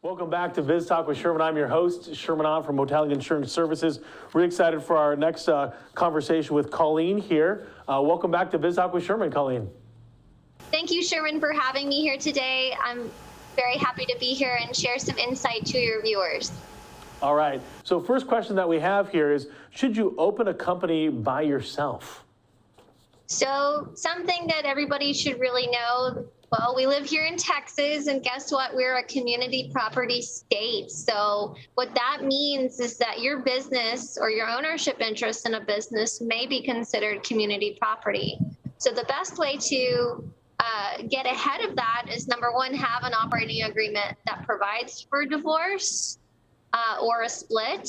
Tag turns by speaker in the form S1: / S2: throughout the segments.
S1: Welcome back to Biz Talk with Sherman. I'm your host, Sherman On from Motalic Insurance Services. Really excited for our next conversation with Colleen here. Welcome back to Biz Talk with Sherman, Colleen.
S2: Thank you, Sherman, for having me here today. I'm very happy to be here and share some insight to your viewers.
S1: All right. So first question that we have here is, should you open a company by yourself?
S2: So something that everybody should really know, well, we live here in Texas, and guess what? We're a community property state. So what that means is that your business or your ownership interest in a business may be considered community property. So the best way to get ahead of that is, number one, have an operating agreement that provides for divorce or a split.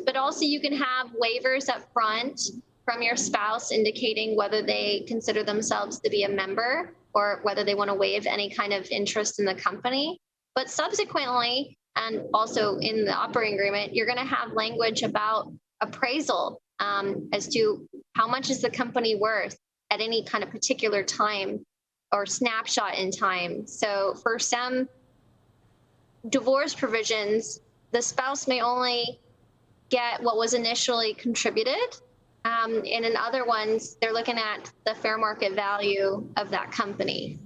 S2: But also you can have waivers up front from your spouse indicating whether they consider themselves to be a member or whether they want to waive any kind of interest in the company. But subsequently, and also in the operating agreement, you're going to have language about appraisal as to how much is the company worth at any kind of particular time or snapshot in time. So for some divorce provisions, the spouse may only get what was initially contributed. And in other ones, they're looking at the fair market value of that company.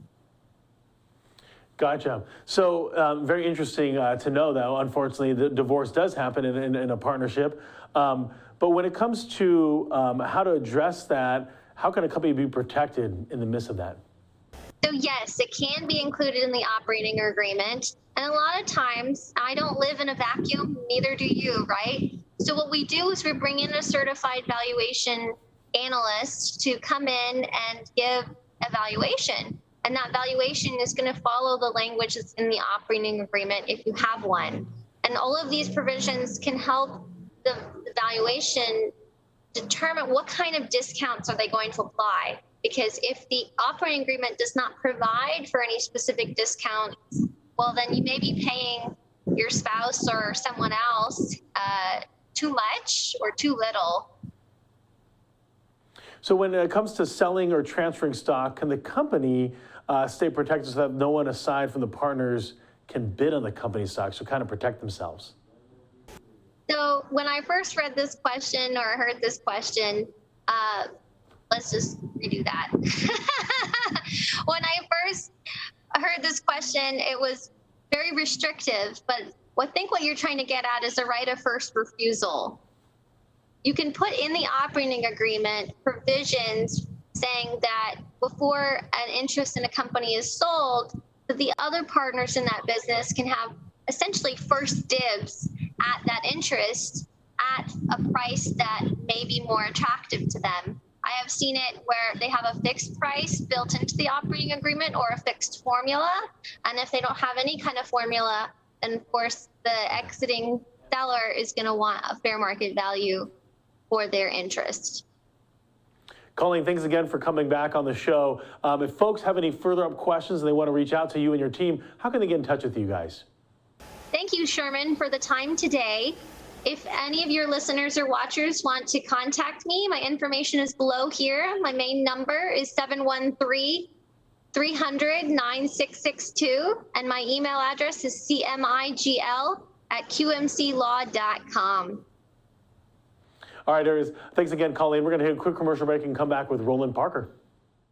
S1: Gotcha. So very interesting to know, though. Unfortunately, the divorce does happen in a partnership. But when it comes to how to address that, how can a company be protected in the midst of that?
S2: So yes, it can be included in the operating agreement. And a lot of times, I don't live in a vacuum, neither do you, right? So what we do is we bring in a certified valuation analyst to come in and give a valuation. And that valuation is going to follow the language that's in the operating agreement if you have one. And all of these provisions can help the valuation determine what kind of discounts are they going to apply. Because if the operating agreement does not provide for any specific discounts, well, then you may be paying your spouse or someone else too much or too little.
S1: So when it comes to selling or transferring stock, can the company stay protected so that no one aside from the partners can bid on the company's stock, so kind of protect themselves?
S2: So when I first read this question or heard this question, let's just redo that. When I first heard this question, it was very restrictive, but I think what you're trying to get at is a right of first refusal. You can put in the operating agreement provisions saying that before an interest in a company is sold, that the other partners in that business can have essentially first dibs at that interest at a price that may be more attractive to them. I have seen it where they have a fixed price built into the operating agreement or a fixed formula. And if they don't have any kind of formula, then of course the exiting seller is going to want a fair market value for their interest.
S1: Colleen, thanks again for coming back on the show. If folks have any further up questions and they want to reach out to you and your team, how can they get in touch with you guys?
S2: Thank you, Sherman, for the time today. If any of your listeners or watchers want to contact me, my information is below here. My main number is 713-300-9662, and my email address is cmigl@qmclaw.com.
S1: All right, there is. Thanks again, Colleen. We're going to hit a quick commercial break and come back with Roland Parker.